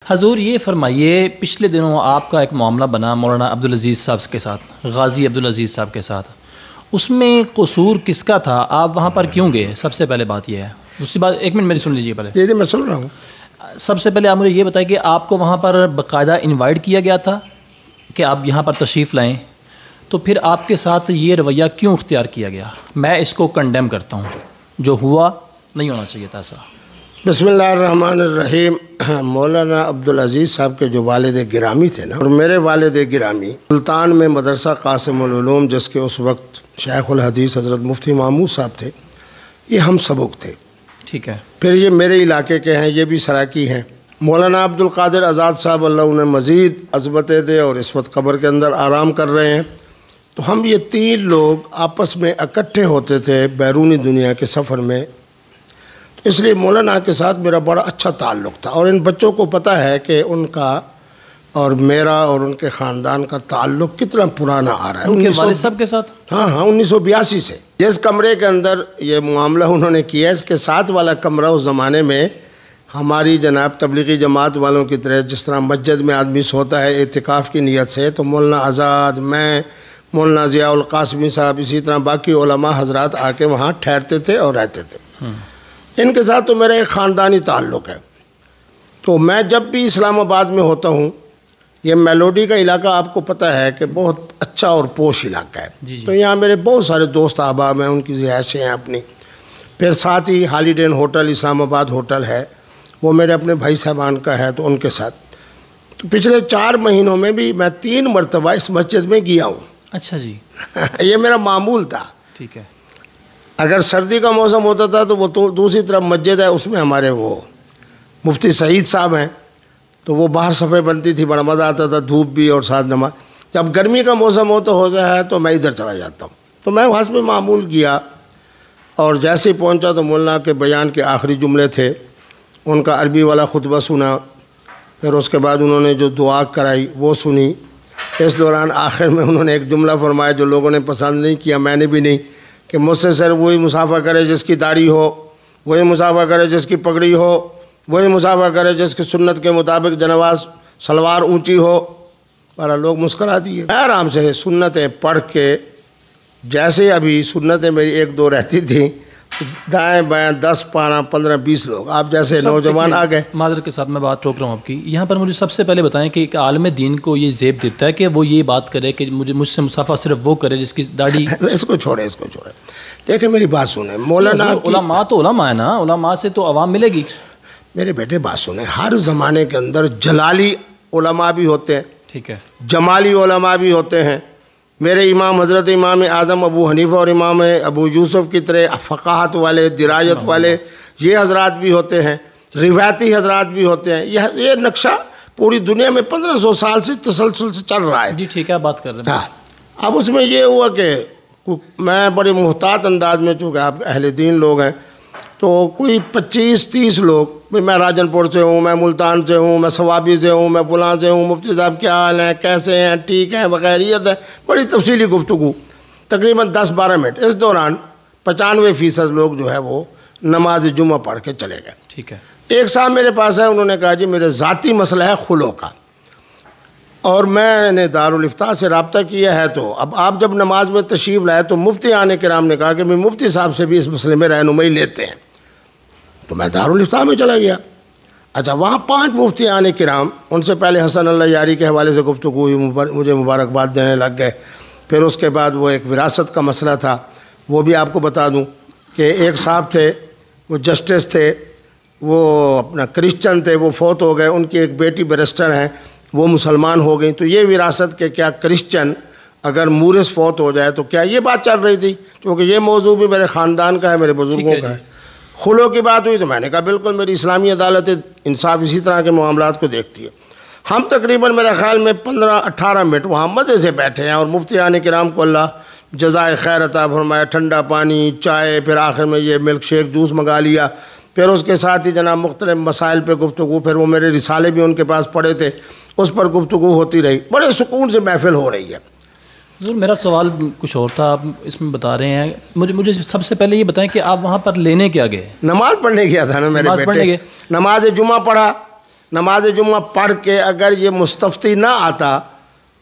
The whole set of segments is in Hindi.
हजूर ये फरमाइए, पिछले दिनों आपका एक मामला बना मौलाना अब्दुल अज़ीज़ साहब के साथ, गाज़ी अब्दुल अज़ीज़ साहब के साथ, उसमें कसूर किसका था? आप वहाँ पर क्यों गए? सबसे पहले बात यह है। दूसरी बात, एक मिनट मेरी सुन लीजिए पहले। जी मैं सुन रहा हूँ। सबसे पहले आप मुझे ये बताइए कि आपको वहाँ पर बाकायदा इनवाइट किया गया था कि आप यहाँ पर तशरीफ़ लाएँ, तो फिर आपके साथ ये रवैया क्यों इख्तियार किया गया? मैं इसको कंडेम करता हूँ, जो हुआ नहीं होना चाहिए था ऐसा। बिस्मिल्लाहिर्रहमानिर्रहीम। मौलाना अब्दुल अज़ीज़ साहब के जो वालिद गिरामी थे ना, और मेरे वालिद गिरामी सुल्तान में मदरसा कासिमुल उलूम, जिसके उस वक्त शेखुल हदीस हज़रत मुफ्ती महमूद साहब थे, ये हम सबक थे। ठीक है। फिर ये मेरे इलाके के हैं, ये भी सराकी हैं। मौलाना अब्दुल कादिर आज़ाद साहब अल्लाह उन्हें मज़ीद अज़मतें दे, और इस वक्त कब्र के अंदर आराम कर रहे हैं। तो हम ये तीन लोग आपस में इकट्ठे होते थे बैरूनी दुनिया के सफ़र में, तो इसलिए मौलाना के साथ मेरा बड़ा अच्छा ताल्लुक़ था। और इन बच्चों को पता है कि उनका और मेरा और उनके ख़ानदान का ताल्लुक़ कितना पुराना आ रहा है। उनके वालिद साहब के साथ? हाँ, 1982 से जिस कमरे के अंदर ये मामला उन्होंने किया, इसके साथ वाला कमरा उस ज़माने में हमारी जनाब तबलीगी जमात वालों की तरह, जिस तरह मस्जिद में आदमी सोता है एतिकाफ़ की नीयत से, तो मौलाना आज़ाद, मैं, मौलाना ज़ियाउल क़ासिमी साहब, इसी तरह बाकी उलमा हज़रात आके वहाँ ठहरते थे और रहते थे। इनके साथ तो मेरा एक ख़ानदानी ताल्लुक़ है। तो मैं जब भी इस्लामाबाद में होता हूँ, ये मेलोडी का इलाका आपको पता है कि बहुत अच्छा और पोश इलाका है। जी। तो यहाँ मेरे बहुत सारे दोस्त अहबाब हैं, उनकी रिहायशें हैं अपनी। फिर साथ ही हॉलीडे इन होटल, इस्लामाबाद होटल है, वो मेरे अपने भाई साहबान का है, तो उनके साथ। तो पिछले 4 महीनों में भी मैं 3 मरतबा इस मस्जिद में गया हूँ। अच्छा जी। ये मेरा मामूल था। ठीक है। अगर सर्दी का मौसम होता था तो वो तो दूसरी तरफ मस्जिद है, उसमें हमारे वो मुफ्ती सईद साहब हैं, तो वो बाहर सफ़े बनती थी, बड़ा मज़ा आता था, धूप भी और साथ नमाज। जब गर्मी का मौसम हो जाए तो मैं इधर चला जाता हूँ। तो मैं वहाँ से मामूल गया, और जैसे ही पहुँचा तो मौलाना के बयान के आखिरी जुमले थे, उनका अरबी वाला खुतबा सुना। फिर उसके बाद उन्होंने जो दुआ कराई वो सुनी। इस दौरान आखिर में उन्होंने एक जुमला फरमाया जो लोगों ने पसंद नहीं किया, मैंने भी नहीं, कि मुझसे सर वही मुसाफा करे जिसकी दाढ़ी हो, वही मुसाफा करे जिसकी पगड़ी हो, वही मुसाफा करे जिसकी सुन्नत के मुताबिक जनवाज सलवार ऊंची हो। पर लोग मुस्करा दिए। आराम से सुन्नतें पढ़ के, जैसे अभी सुन्नतें मेरी 1-2 रहती थी, तो दाएँ बाएँ 10, 12, 15, 20 लोग आप जैसे नौजवान आ गए। मादर के साथ मैं बात रोक रहा हूँ आपकी। यहाँ पर मुझे सबसे पहले बताएं कि एक आलम दीन को ये ज़ेब देता है कि वो ये बात करे कि मुझसे मुसाफा सिर्फ वो करे जिसकी दाढ़ी। इसको छोड़े, इसको छोड़े। देखिए मेरी बात सुने, मौलाना उलमा तो उलमा है ना, उलमा से तो आवाम मिलेगी। मेरे बेटे बात सुने, हर ज़माने के अंदर जलाली उलमा भी होते हैं, ठीक है, जमाली उलमा भी होते हैं। मेरे इमाम हज़रत इमाम आज़म अबू हनीफ़ा और इमाम अबू यूसुफ़ की तरह फ़क़ाहत वाले, दिरायत वाले ये हज़रात भी होते हैं, रिवायती हज़रात भी होते हैं। ये नक्शा पूरी दुनिया में 1500 साल से तसलसल से चल रहा है। जी ठीक है, बात कर रहे हैं। हाँ, अब उसमें ये हुआ कि मैं बड़े मुहतात अंदाज में, चूँकि आप अहले दीन लोग हैं, तो कोई 25-30 लोग, भाई मैं राजनपुर से हूँ, मैं मुल्तान से हूँ, मैं सवाबी से हूँ, मैं फलां से हूँ, मुफ्ती साहब क्या हाल है, कैसे हैं, ठीक है, बखैरियत है, बड़ी तफसीली गुफ्तगू, तकरीबन 10-12 मिनट। इस दौरान 95% लोग जो है वो नमाज जुमा पढ़ के चले गए। ठीक है। एक साहब मेरे पास है, उन्होंने कहा जी मेरे ज़ाती मसला है खुलो का, और मैंने दारुल इफ्ता से रब्ता किया है। तो अब आप जब नमाज में तशरीफ़ लाए तो मुफ्ती आने कराम ने कहा कि मैं मुफ्ती साहब से भी इस मसले में रहनुमाई लेते हैं। तो मैं दारुल इफ्ता में चला गया। अच्छा, वहाँ 5 मुफ्ती आने कराम, उनसे पहले हसन अल्लाह यारी के हवाले से गुफ्तगू हुई, मुझे मुबारकबाद देने लग गए। फिर उसके बाद वो एक विरासत का मसला था, वो भी आपको बता दूँ कि एक साहब थे, वो जस्टिस थे, वो अपना क्रिश्चन थे, वो फौत हो गए। उनकी एक बेटी बैरिस्टर हैं, वो मुसलमान हो गई। तो ये विरासत के क्या क्रिश्चन अगर मूरिस फौत हो जाए तो क्या, ये बात चल रही थी, क्योंकि ये मौजू भी मेरे ख़ानदान का है, मेरे बुज़ुर्गों का है। खुलो की बात हुई तो मैंने कहा बिल्कुल, मेरी इस्लामी अदालत इंसाफ इसी तरह के मामलात को देखती है। हम तकरीबन मेरे ख़्याल में 15-18 मिनट वहाँ मज़े से बैठे हैं, और मुफ्ती आने कराम को अल्लाह जज़ाए खैर अता फरमाए, ठंडा पानी, चाय, फिर आखिर में ये मिल्क शेक जूस मंगा लिया। फिर उसके साथ ही जनाब मुख्तलिफ मसाइल पे गुफ्तगू, फिर वो मेरे रिसाले भी उनके पास पड़े थे, उस पर गुफ्तगू होती रही। बड़े सुकून से महफिल हो रही है। ज़रूर, मेरा सवाल कुछ और था, आप इसमें बता रहे हैं। मुझे सबसे पहले ये बताएं कि आप वहाँ पर लेने क्या गए? नमाज़ पढ़ने गया था ना मेरे बेटे, पढ़ने गए, नमाज जुमा पढ़ा, नमाज जुम्मा पढ़ के अगर ये मुस्तफ्ती ना आता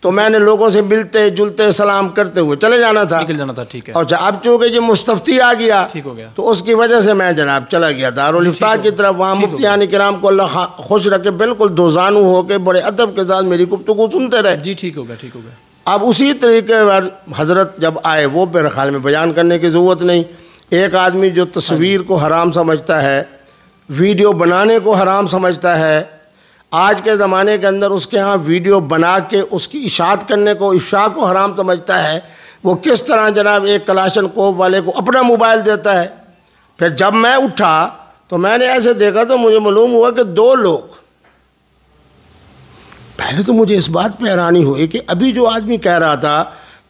तो मैंने लोगों से मिलते जुलते सलाम करते हुए चले जाना था, निकल जाना था। ठीक है। और अब चूँकि ये मुस्तफ्ती आ गया, ठीक हो गया, तो उसकी वजह से मैं जनाब चला गया दारुल इफ्ता की तरफ। वहाँ मुफ्तियान किराम को अल्लाह खुश रखे, बिल्कुल दोजानू होकर बड़े अदब के साथ मेरी गुफ्तगू सुनते रहे। जी ठीक हो गया, ठीक हो गया। अब उसी तरीके पर हज़रत जब आए, वो मेरे ख्याल में बयान करने की ज़रूरत नहीं। एक आदमी जो तस्वीर को हराम समझता है, वीडियो बनाने को हराम समझता है, आज के ज़माने के अंदर उसके यहाँ वीडियो बना के उसकी इशाअत करने को, इफ्शा को हराम समझता है, वो किस तरह जनाब एक कलाशन कोप वाले को अपना मोबाइल देता है। फिर जब मैं उठा तो मैंने ऐसे देखा तो मुझे मालूम हुआ कि 2 लोग, पहले तो मुझे इस बात पर हैरानी हुई कि अभी जो आदमी कह रहा था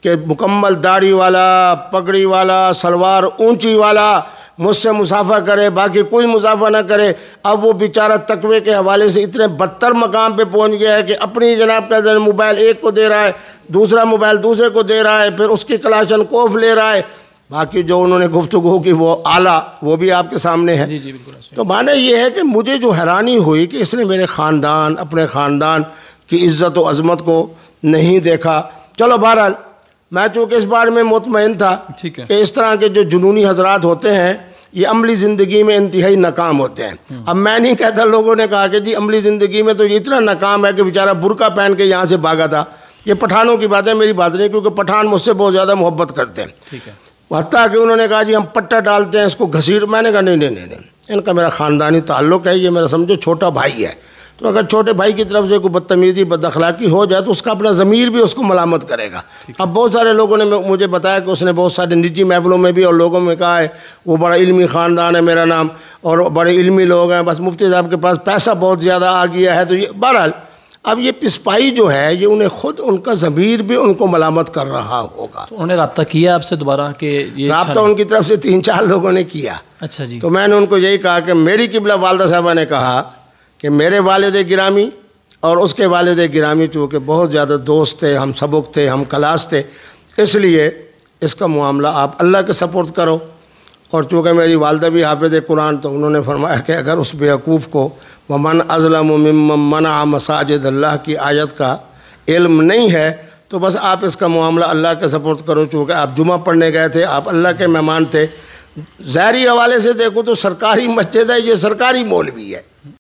कि मुकम्मल दाढ़ी वाला, पगड़ी वाला, सलवार ऊंची वाला मुझसे मुसाफा करे, बाकी कोई मुसाफा ना करे, अब वो बेचारा तकवे के हवाले से इतने बदतर मकाम पे पहुंच गया है कि अपनी जनाब का मोबाइल एक को दे रहा है, दूसरा मोबाइल दूसरे को दे रहा है, फिर उसकी कलाशन कोफ ले रहा है। बाकी जो उन्होंने गुफ्तगू की वो आला, वो भी आपके सामने है। जी जी बिल्कुल। तो माने ये है कि मुझे जो हैरानी हुई कि इसने मेरे ख़ानदान, अपने ख़ानदान की इज़्ज़त व अज़मत को नहीं देखा। चलो बहरहाल मैं चूँकि इस बारे में मुतमईन था कि इस तरह के जो जुनूनी हजरात होते हैं ये अमली ज़िंदगी में इंतहाई नाकाम होते हैं। अब मैं नहीं कहता, लोगों ने कहा कि जी अमली ज़िंदगी में तो ये इतना नाकाम है कि बेचारा बुर्का पहन के यहाँ से भागा था। ये पठानों की बात है, मेरी बात नहीं, क्योंकि पठान मुझसे बहुत ज़्यादा मोहब्बत करते हैं। ठीक है। हत्ता कि उन्होंने कहा जी हम पट्टा डालते हैं इसको घसीट, मैंने कहा नहीं नहीं नहीं नहीं, इनका मेरा ख़ानदानी ताल्लुक़ है, ये मेरा समझो छोटा भाई है। तो अगर छोटे भाई की तरफ से कोई बदतमीज़ी, बदअखलाक़ी हो जाए तो उसका अपना ज़मीर भी उसको मलामत करेगा। अब बहुत सारे लोगों ने मुझे बताया कि उसने बहुत सारे निजी महफिलों में भी और लोगों में कहा है वो बड़ा इल्मी ख़ानदान है मेरा नाम, और बड़े इल्मी लोग हैं, बस मुफ्ती साहब के पास पैसा बहुत ज़्यादा आ गया है। तो ये बहरहाल अब ये पिसपाई जो है ये उन्हें खुद उनका ज़मीर भी उनको मलामत कर रहा होगा। तो उन्होंने रब्ता किया आपसे दोबारा कि ये रब्ता उनकी तरफ से 3-4 लोगों ने किया। अच्छा जी। तो मैंने उनको यही कहा कि मेरी किबला वालदा साहबा ने कहा कि मेरे वालिद गिरामी और उसके वालिद गिरामी चूँकि बहुत ज़्यादा दोस्त थे, हम सबक थे, हम क्लास थे, इसलिए इसका मामला आप अल्लाह के सपुर्द करो। और चूँकि मेरी वालदा भी हाफिज़ कुरान, तो उन्होंने फरमाया कि अगर उस बेवकूफ़ को वमन अज़लम मिम्मन मना मसाजिद अल्लाह की आयत का इल्म नहीं है तो बस आप इसका मामला अल्लाह के सपुर्द करो। चूँकि आप जुमा पढ़ने गए थे, आप अल्लाह के मेहमान थे। ज़ाहरी हवाले से देखो तो सरकारी मस्जिद है, ये सरकारी मौलवी है,